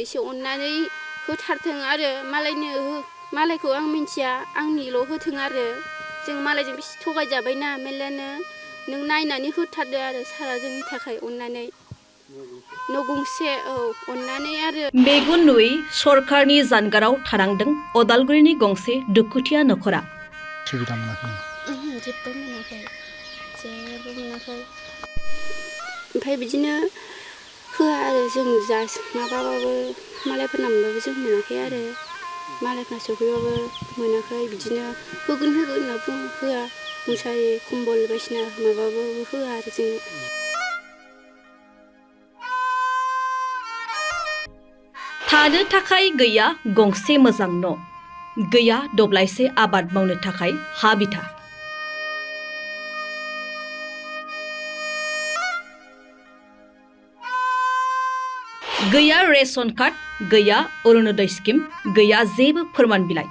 एसे अननानै होथारथों आरो मालायखौ आं मिन्थिया आंनिल' होथों आरो जों मालायजों बेसे थगायजाबायना मेल्लानो नों नायनानै होथारदो आरो सारा जोंनि थाखाय अननानै न' गंसे अननानै आरो मेगन नुयै सरकारनि जानगाराव थानांदों अदालगुरिनि गंसे दुखुथिया नखरा सुबिदा मोनाखै जेबो मोनाखै ओमफ्राय बिदिनो होआ आरो जों माबाबाबो मालायफोरना मोनबाबो जों मोनाखै आरो मालायफ्रा सफैबाबो मोनाखै बिदिनो होगोन होनना बुङो होआ मुसारि कम्बल बायदिसिना माबाबाबो होआ आरो जोंनो थानो थाखाय गैया गंसे मोजां न' गैया दब्लायसे आबाद मावनो थाखाय हा बिथा गैया रेशन कार्ड गैया अरुणोदय स्किम गैया जेबो फोरमान बिलाइ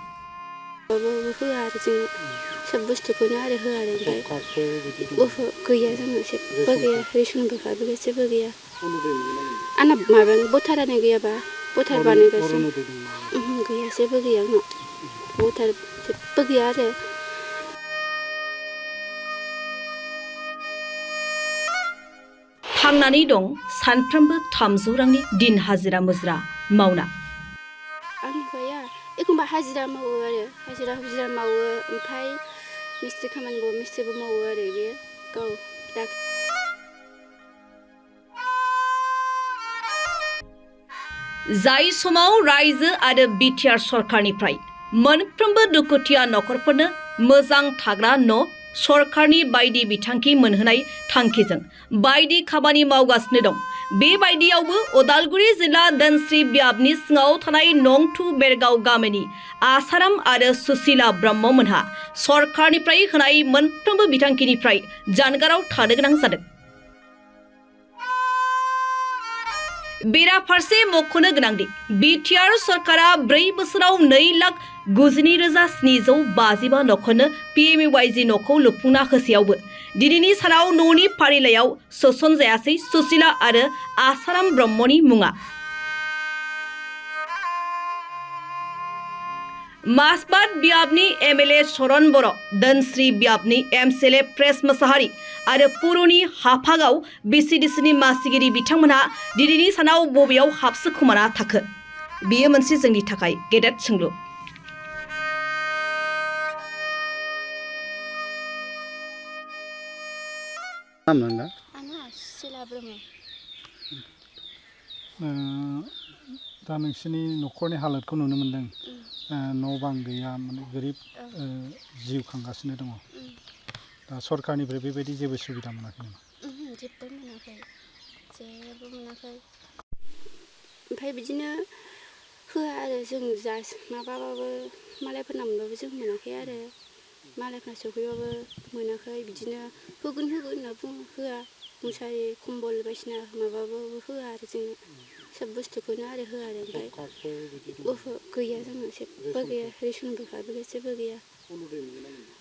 होआ आरो जोंनो सब बुस्थुखौनो आरो होआ आरो ओमफ्राय गैया जोंनो जेबो गैया रेशनबो कार्डबो गैया जेबो गैया आंना माबायानो भटारानो गैयाबा भटार बानायगासिनो गैया जेबो गैया आंनाव भटार जेबो गैया आरो थांनानै दं सानफ्रोमबो 300 रांनि दिन हाजिरा मुजिरा मावना आंनि हौवाया एखमबा हाजिरा मावो आरो हाजिरा मावो ओमफ्राय मिस्ट्रि खामानिबो मिस्ट्रिबो मावो आरो बेयो गाव जाय समाव रायजो आरो बिटिआर सरकारनिफ्राय मोनफ्रोमबो दुखुथिया नखरफोरनो मोजां थाग्रा न' सरकारनि बायदि बिथांखि मोनहोनाय थांखिजों बायदि खामानि मावगासिनो दं बेबायदियावबो अदालगुरि जिल्ला धोनस्रि बियाबनि सिङाव थानाय नं 2 बेरगाव गामिनि आसाराम आरो सुशीला ब्रह्म मोनहा सरकारनिफ्राय होनाय मोनफ्रोमबो बिथांखिनिफ्राय जानगाराव थानो गोनां जादों बेराफारसे मख'नो गोनांदि बिटिआर सरकारा 4 बोसोराव 2,92,755 नखरनो पिएमवाइजि न'खौ लुफुंना होसेयावबो दिनैनि सानाव न'नि फारिलाइयाव सोसनजायासै सुशीला आरो आसाराम ब्रह्मनि मुङा मासबाद बियाबनि एमएलए शरण बर' धोनस्रि बियाबनि एमसिएलए प्रेस मोसाहारि आरो पुरनि हाफागाव बिसिडिसिनि मासिगिरि बिथांमोनहा दिनैनि सानाव बबेयाव हाबसोखोमाना थाखो बेयो मोनसे जोंनि थाखाय गेदेर सोंलु दा नोंसोरनि न'खरनि हालोदखौ नुनो मोनदों न' बां गैया माने गोरिब जिउ खांगासिनो दङ दा सरकारनिफ्राय बेबायदि जेबो सुबिदा मोनाखै नामा जेबो मोनाखै ओमफ्राय बिदिनो होआ आरो जों माबाबाबो मालायफोरना मोनबाबो जों मोनाखै आरो मालायफ्रा सफैबाबो मोनाखै बिदिनो होगोन होनना बुङो होआ मुसारि कम्बल बायदिसिना माबाबाबो होआ आरो जोंनो सब बुस्थुखौनो आरो होआ आरो ओमफ्राय गैया जोंनो जेबो गैया रेशनबो कार्डबो गैया जेबो गैया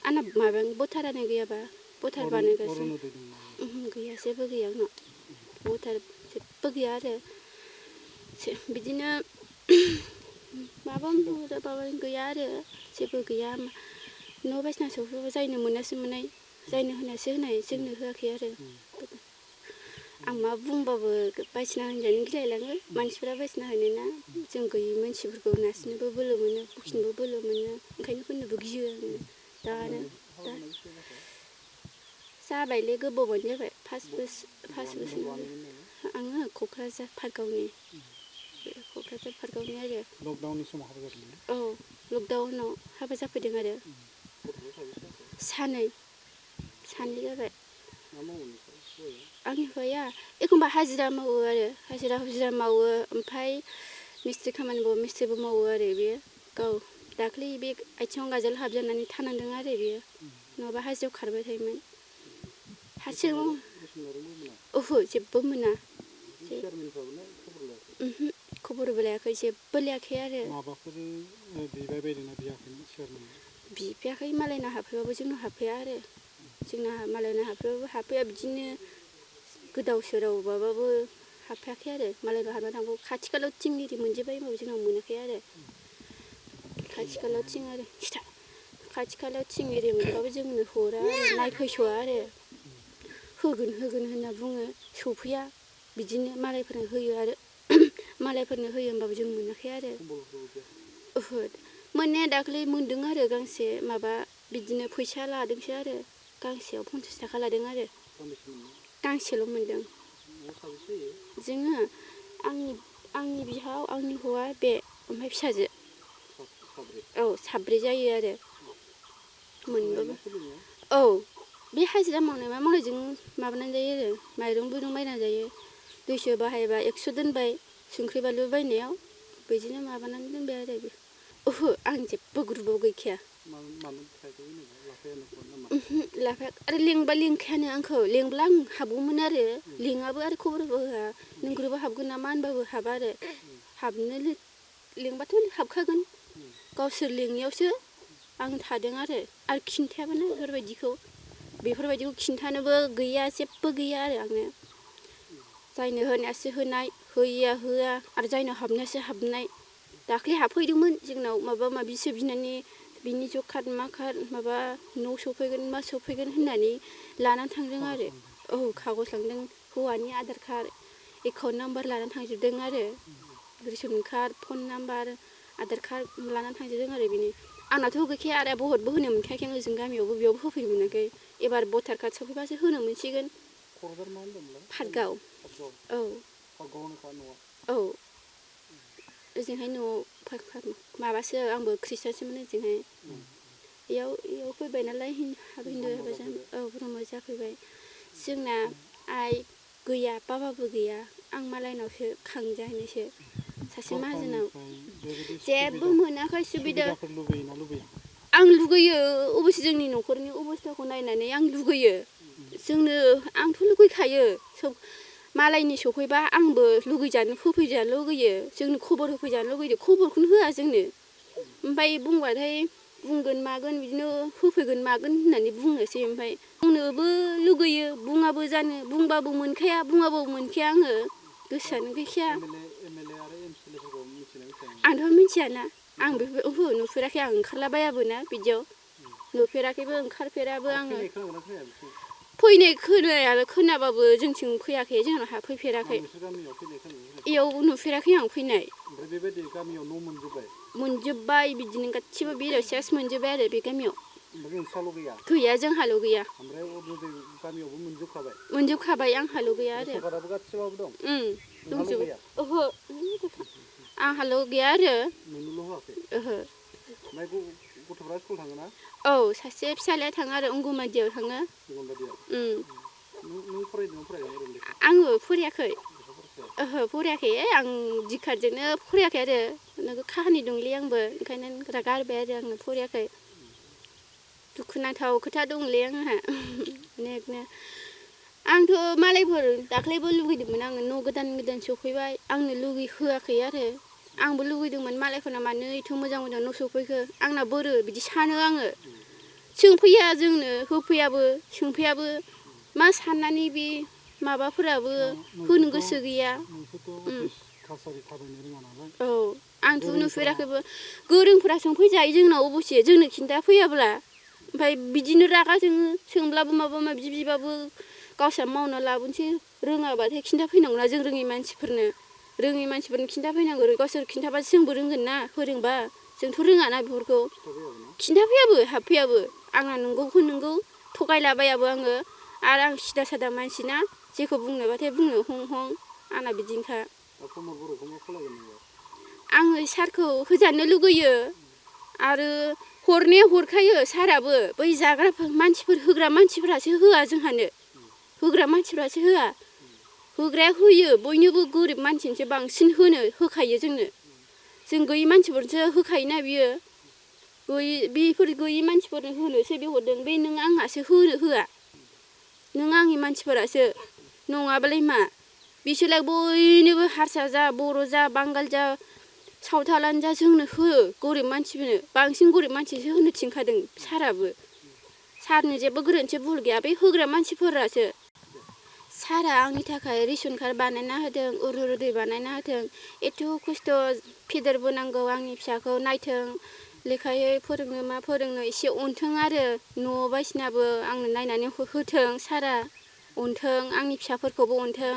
आंना माबायानो भटारानो गैयाबा भटार बानायगासिनो गैया जेबो गैया आंनाव भटार जेबो गैया आरो बिदिनो माबा गैया आरो जेबो गैया न' बायदिसिना सफैबाबो जायनो मोनासो मोननाय जायनो होनासो होनाय जोंनो होआखै आरो आं मा बुंबाबो बायदिसिना होनजानो गिलायलाङो मानसिफोरा बायदिसिना होनोना जों गैयै मानसिफोरखौ नारसिननोबो बोलो मोनो बखिनोबो बोलो मोनो ओंखायनो होननोबो गियो आङो दा जाबायलै गोबावानो जाबाय 5 बोसोर आङो क'क्राझार पार्कआवनि आरो लकडाउननि समाव हाबा जादोंमोन औ लकडाउनाव हाबा जाफैदों आरो सानै जाबाय आंनि हौवाया एखमबा हाजिरा मावो आरो हाजिरा मावो ओमफ्राय मिस्ट्रि मिस्ट्रिबो मावो आरो बेयो गाव दाख्लै बे आथिङाव गाजोल हाबजानानै थानांदों आरो बेयो नङाबा हाजिरायाव खारबाय थायोमोन हारसिं ओहो जेबो मोना खबरबो लायाखै जेबो लायाखै आरो बिफैयाखै मालायना हाबफैबाबो जोंनाव हाबफैया आरो जोंना मालायना हाबफैबाबो हाबफैया बिदिनो गोदाव सोराव माबाबो हाबफायाखै आरो मालायनाव हाबना थांबाबो खाथि खालायाव थिं एरि मोनजोब्बाय होमबाबो जोंनाव मोनाखै आरो खाथि खालायाव थिं आरो खाथि खालायाव थिं एरि मोनबाबो जोंनो हरा आरो नायफैस'आ आरो होगोन होनना बुङो सफैया बिदिनो मालायफोरनो होयो आरो मालायफोरनो होयो होमबाबो जों मोनाखै आरो ओहो मोननाया दाख्लै मोनदों आरो गांसे माबा बिदिनो फैसा लादोंसो आरो गांसेयाव 50 थाखा लादों आरो गांसेल' मोनदों जोङो आंनि बिहाव आंनि हौवा बे ओमफ्राय फिसाजो औ साब्रै जायो आरो मोनबाबो औ बे हाजिरा मावनाय मा मावनायजों माबानानै जायो आरो माइरं बुरं बायनानै जायो 200 बाहायबा 100 दोनबाय संख्रि बानलु बायनायाव बिदिनो माबानानै दोनबाय आरो ओहो आं जेबो ग्रुपाव गैखाया लाफाया आरो लेंबा लिंखायानो आंखौ लेंब्ला आं हाबगौमोन आरो लेङाबो आरो खबरबो होआ नों ग्रुपाव हाबगोन नामा होनबाबो हाबा आरो हाबनो लेंबाथ' हाबखागोन गावसोर लेङियावसो आं थादों आरो खिन्थायाबोना बेफोरबायदिखौ खिन्थानोबो गैया जेबो गैया आरो आंनो जायनो होनायासो होनाय होयिया होआ आरो जायनाव हाबनायासो हाबनाय दाख्लै हाबफैदोंमोन जोंनाव माबा माबिसो बिनानै बिनि जब कार्ड मा कार्ड माबा न' सफैगोन मा सफैगोन होननानै लानानै थांदों आरो औ कागज लांदों हौवानि आधार कार्ड एकाउन्ट नाम्बार लानानै थांजोबदों आरो रेसन कार्ड फन नाम्बार आधार कार्ड लानानै थांजोबदों आरो बिनि आंनाथ' गैखाया आरो भटबो होनो मोनखायाखै आं ओजों गामियावबो बेयावबो होफैनो मोनाखै एबार भटार कार्ड सफैबासो होनो मोनसिगोन पाटगाव औ औ ओजोंहाय न'आव माबासो आंबो खृष्टानसोमोन ओजोंहाय इयाव फैबाय नालाय हिन्दु हाबा जानो औ ब्रह्म जाफैबाय जोंना आइ गैया बाबाबो गैया आं मालायनावसो खांजाहैनायसो सासे माहाजोनाव जेबो मोनाखै सुबिदा आं लुगैयो अबयसे जोंनि न'खरनि अबस्थाखौ नायनानै आं लुगैयो जोंनो आंथ' लुगैखायो सब मालायनि सफैबा आंबो लुगैजानो होफैजानो लुगैयो जोंनो खबर होफैजानो लुगैयो खबरखौनो होआ जोंनो ओमफ्राय बुंबाथाय बुंगोन मागोन बिदिनो होफैगोन मागोन होननानै बुंनोसै ओमफ्राय बुंनोबो लुगैयो बुङाबो जानो बुंबाबो मोनखाया बुङाबाबो मोनखाया आङो गोसोआनो गैखाया आंथ' मिथियाना आं बेफोर ओहो नुफेराखै आं ओंखारलाबायाबो ना बिदियाव नुफेराखैबो ओंखारफेराबो आङो फैनाय खोनाबाबो जोंथिं फैयाखै जोंनाव हाबफैफेराखै इयाव नुफेराखै आं फैनाय मोनजोब्बाय बिदिनो गासिबो बिलाइ सेस मोनजोब्बाय आरो बे गामियाव गैया जोंहाल' गैया मोनजोबखाबाय आंहाल' गैया आरो दंजोबो ओहो आंहाल' गैया आरो ओहो औ सासे फिसालाया थाङो आरो अंगनबादियाव थाङो आङो फरायाखै ओहो फरायाखै आं डिकार्डजोंनो फरायाखै आरो नोगोद काहानि दंलै आंबो ओंखायनो गारबाय आरो आङो फरायाखै दुखुनांथाव खोथा दंलै आंहा अनेकनो आंथ' मालायफोर दाख्लैबो लुगैदोंमोन आङो न' गोदान सफैबाय आंनो होआखै आरो आंबो लुगैदोंमोन मालायफोरना मानो एथ' मोजां न' सफैखो आंना बोरो बिदि सानो आङो सोंफैया जोंनो होफैयाबो सोंफैयाबो मा साननानै बे माबाफोराबो होनो गोसो गैया औ आंथ' नुफेराखैबो गोरोंफोरा सोंफैजायो जोंनाव अबसे जोंनो खिन्थाफैयाब्ला ओमफ्राय बिदिनो रागा जोङो सोंब्लाबो माबा माबि बिबाबो गावस्रा मावना लाबोनोसै रोङाबाथाय खिन्थाफैनांगौना जों रोङै मानसिफोरनो खिन्थाफैनांगौ गावसोर खिन्थाबासो जोंबो रोंगोन ना फोरोंबा जोंथ' रोङाना बेफोरखौ खिन्थाफैयाबो हाबफैयाबो आंना नंगौखौ नंगौ थगायलाबायाबो आङो आरो आं सिदा सादा मानसि ना जेखौ बुंनोबाथाय बुंनो हं हं आंना बिदिनोखा आङो सारखौ होजानो लुगैयो आरो हरनाया हरखायो साराबो बै जाग्रा मानसिफोर होग्रा मानसिफोरासो होआ जोंहानो होग्रा मानसिफ्रासो होआ होग्राया होयो बयनोबो गोरिब मानसिनोसो बांसिन होखायो जोंनो जों गैयै मानसिफोरनोसो होखायोना बियो बेफोर गैयै मानसिफोरनो होनोसो बे हरदों बे नों आंहासो होआ नों आंनि मानसिफोरासो नङाबालाय मा बिसोरलाय बयनोबो हारसा जा बर' जा बांगाल जा सावथालानो जा जोंनो होयो गरिब मानसिफोरनो बांसिन गरिब मानसिसो होनो थिनखादों साराबो सारनि जेबो गोरोन्थि भुल गैया बे होग्रा मानसिफोरासो सारा आंनि थाखाय रेशन कार्ड बानायना होदों, अरुनदय बानायना होदों। एथ' खस्थ' फेदेरबोनांगौ आंनि फिसाखौ नायथों, लेखायै फोरोंनो मा फोरोंनो एसे अनथों आरो न' बायदिसिनाबो आंनो नायनानै होथों सारा। अनथों, आंनि फिसाफोरखौबो अनथों,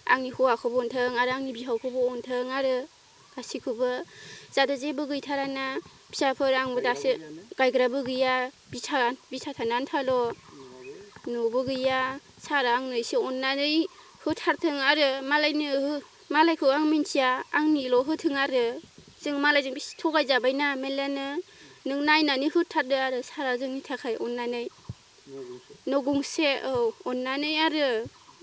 आंनि हौवाखौबो अनथों आरो आंनि बिहावखौबो अनथों आरो गासैखौबो। जाहाथे जेबो गैथाराना फिसाफोर, आंबो दासो गायग्राबो गैया, बिथा थानो आन्थाल', न'बो गैया। सारा आंनो एसे अननानै होथारथों आरो मालायखौ आं मिन्थिया, आंनिल' होथों आरो। जों मालायजों बेसे थगायजाबायना मेरलानो। नों नायनानै होथारदो आरो सारा जोंनि थाखाय अननानै। न' गंसे औ अननानै आरो।